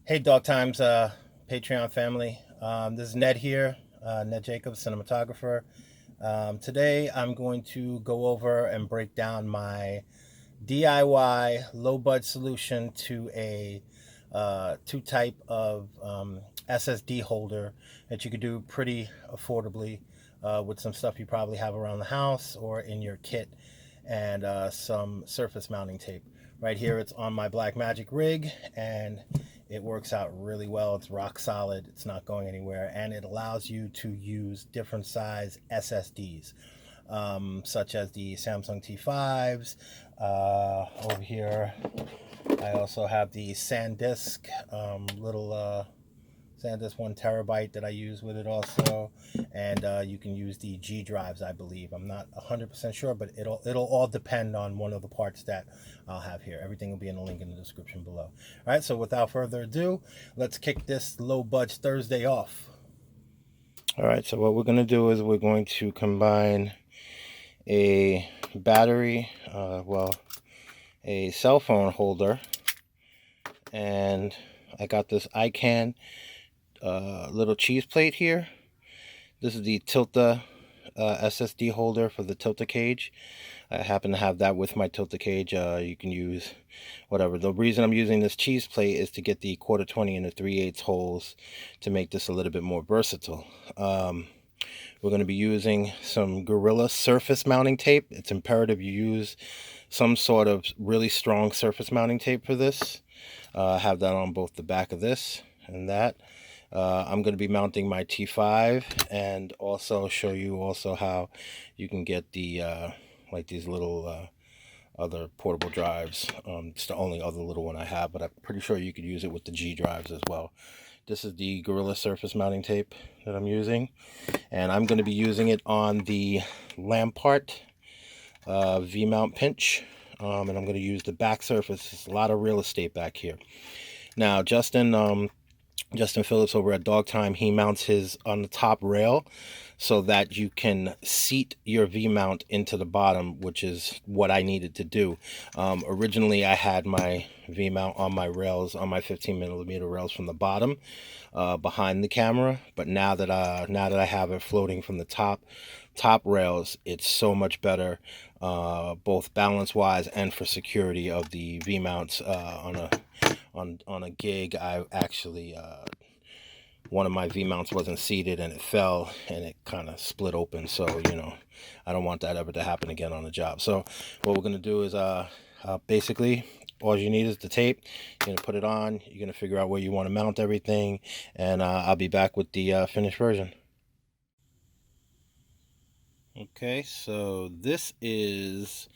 Hey, Dog Times Patreon family. This is Ned here, Ned Jacobs, cinematographer. Today I'm going to go over and break down my DIY low budget solution to a two type of SSD holder that you could do pretty affordably with some stuff you probably have around the house or in your kit and some surface mounting tape. Right here, it's on my Blackmagic rig, and it works out really well. It's rock solid. It's not going anywhere, and it allows you to use different size SSDs, such as the Samsung T5s. Over here, I also have the SanDisk little SanDisk 1 TB that I use with it also, and you can use the G drives, I believe. I'm not 100% sure, but it'll all depend on one of the parts that I'll have here. Everything will be in the link in the description below. All right, so without further ado, let's kick this low budget Thursday off. All right, so what we're going to do is we're going to combine a battery, a cell phone holder, and I got this Ikan little cheese plate here. This is the Tilta SSD holder for the Tilta cage. I happen to have that with my Tilta cage. You can use whatever. The reason I'm using this cheese plate is to get the 1/4 20 and the 3/8 holes to make this a little bit more versatile. We're going to be using some Gorilla surface mounting tape. It's imperative you use some sort of really strong surface mounting tape for this. I have that on both the back of this and that. I'm going to be mounting my T5 and also show you also how you can get the like these little other portable drives. It's the only other little one I have, but I'm pretty sure you could use it with the G drives as well. This is the Gorilla surface mounting tape that I'm using, and I'm going to be using it on the Lamparte V-mount pinch, and I'm going to use the back surface. There's a lot of real estate back here. Now, Justin Phillips over at Dog Time, he mounts his on the top rail so that you can seat your V-mount into the bottom, which is what I needed to do. Originally, I had my V-mount on my rails, on my 15mm rails from the bottom, behind the camera. But now that I have it floating from the top rails, it's so much better, both balance-wise and for security of the V-mounts on a gig. I actually one of my V-mounts wasn't seated and it fell and it kind of split open, so I don't want that ever to happen again on the job. So what we're going to do is basically all you need is the tape. You're going to put it on, you're going to figure out where you want to mount everything, and I'll be back with the finished version. Okay, so this is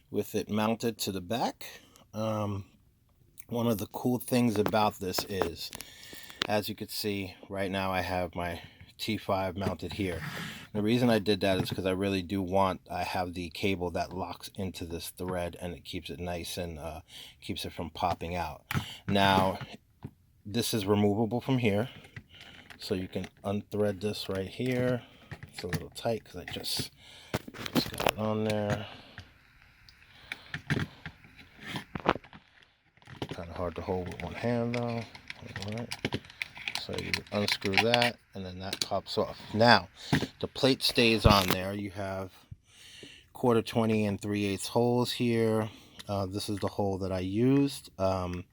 with it mounted to the back. One of the cool things about this is, as you can see right now, I have my T5 mounted here. The reason I did that is because I really do want, I have the cable that locks into this thread and it keeps it nice and keeps it from popping out. Now, this is removable from here, so you can unthread this right here. It's a little tight because I just got it on there. Kind of hard to hold with one hand though. All right. So you unscrew that, and then that pops off. Now, the plate stays on there. You have 1/4 20 and 3/8 holes here. This is the hole that I used. On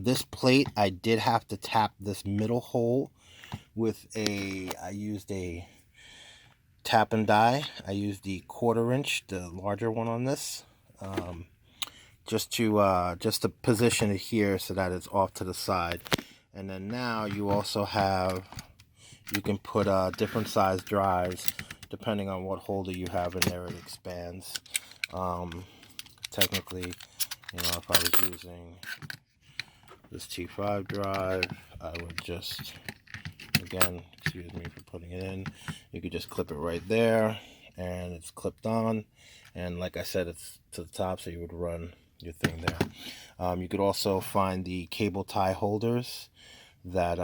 this plate, I did have to tap this middle hole with I used a tap and die. I used the 1/4 inch, the larger one on this, just to position it here so that it's off to the side. And then now you also have, you can put different size drives depending on what holder you have in there. It expands. Technically, if I was using this T5 drive, I would just, again, excuse me for putting it in, you could just clip it right there and it's clipped on, and like I said, it's to the top, so you would run your thing there. You could also find the cable tie holders that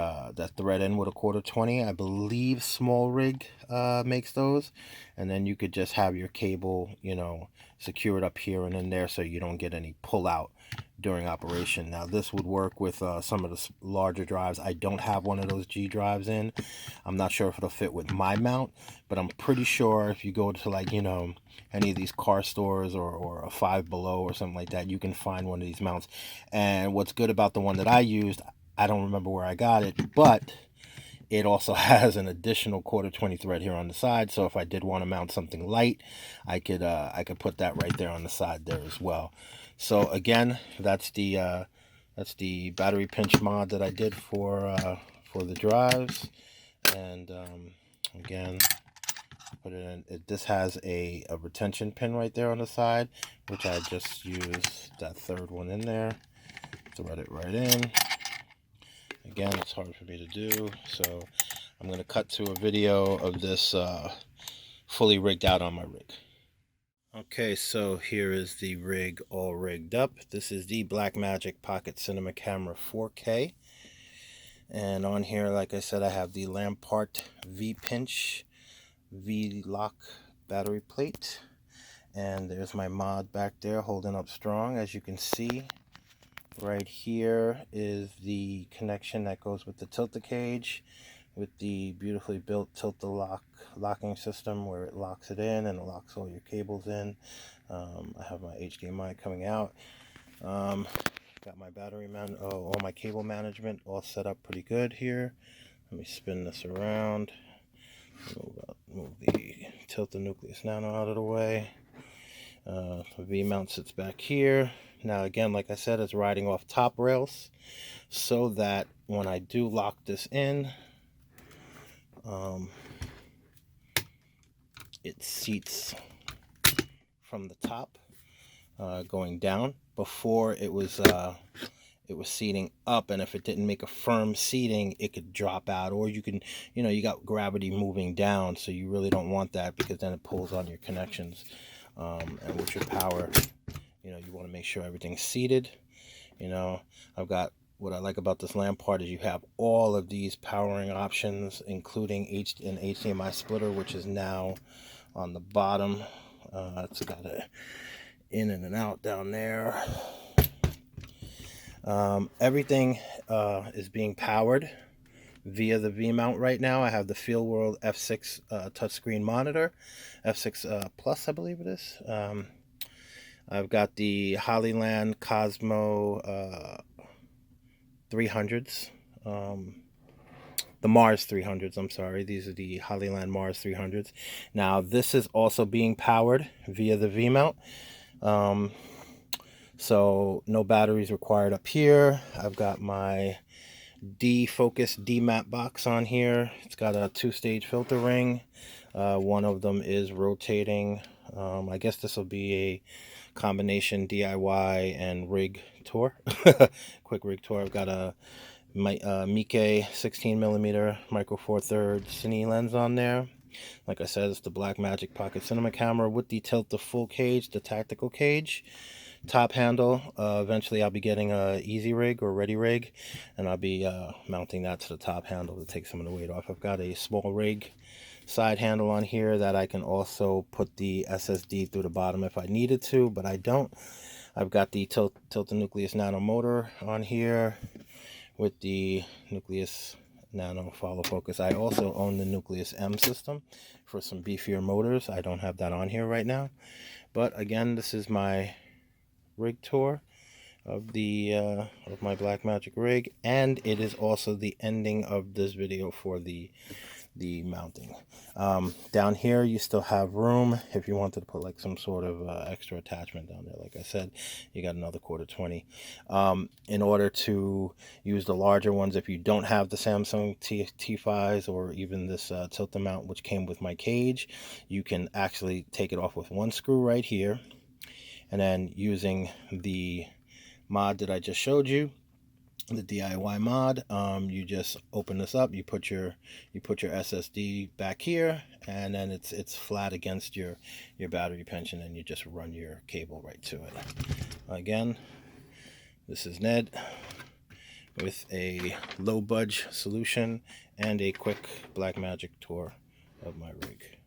thread in with a 1/4 20. I believe Small Rig makes those, and then you could just have your cable secured up here and in there, so you don't get any pull out during operation. Now this would work with some of the larger drives. I don't have one of those G drives in. I'm not sure if it'll fit with my mount, but I'm pretty sure if you go to, like, you know, any of these car stores or a Five Below or something like that, you can find one of these mounts. And what's good about the one that I used, I don't remember where I got it, but it also has an additional 1/4 thread here on the side. So if I did want to mount something light, I could put that right there on the side there as well. So again, that's the battery pinch mod that I did for the drives. And again, put it in. This has a retention pin right there on the side, which I just used that third one in there, thread it right in. Again, it's hard for me to do, so I'm going to cut to a video of this fully rigged out on my rig. Okay, so here is the rig all rigged up. This is the Blackmagic Pocket Cinema Camera 4K. And on here, like I said, I have the Lamparte V-Pinch V-Lock battery plate. And there's my mod back there holding up strong. As you can see, right here is the connection that goes with the Tilta cage, with the beautifully built Tilta locking system where it locks it in and it locks all your cables in. I have my HDMI coming out. Got my all my cable management all set up pretty good here. Let me spin this around. Move the Tilta Nucleus Nano out of the way. The V-mount sits back here. Now again, like I said, it's riding off top rails, so that when I do lock this in, it seats from the top going down. Before it was seating up, and if it didn't make a firm seating, it could drop out, or you can, you know, you got gravity moving down, so you really don't want that, because then it pulls on your connections. And with your power, you know, you want to make sure everything's seated. You know, what I like about this Lamparte is you have all of these powering options, including an HDMI splitter, which is now on the bottom. It's got a in and an out down there. Everything is being powered via the V-mount right now. I have the Feelworld F6 touchscreen monitor, F6 Plus, I believe it is. I've got the Hollyland Cosmo 300s, the Mars 300s, I'm sorry. These are the Hollyland Mars 300s. Now, this is also being powered via the V-mount. So no batteries required up here. I've got my D-Focus D-Mat box on here. It's got a 2-stage filter ring. One of them is rotating. I guess this will be a combination DIY and rig tour. Quick rig tour. I've got a Meike 16mm micro four thirds Cine lens on there. Like I said, it's the Blackmagic Pocket Cinema camera with the Tilta full cage, the tactical cage. Top handle. Eventually I'll be getting a easy rig or ready rig, and I'll be mounting that to the top handle to take some of the weight off. I've got a small rig side handle on here that I can also put the SSD through the bottom if I needed to, but I don't. I've got the Tilta Nucleus Nano motor on here with the Nucleus Nano follow focus. I also own the Nucleus M system for some beefier motors. I don't have that on here right now, but again, this is my rig tour of my Blackmagic rig, and it is also the ending of this video for the mounting. Down here you still have room if you wanted to put like some sort of extra attachment down there. Like I said, you got another 1/4. In order to use the larger ones, if you don't have the Samsung T5s or even this Tilta mount, which came with my cage, you can actually take it off with one screw right here, and then using the mod that I just showed you, the D.I.Y mod, you just open this up, you put your SSD back here, and then it's flat against your battery pinch, and then you just run your cable right to it. Again, this is Ned with a low budge solution and a quick Blackmagic tour of my rig.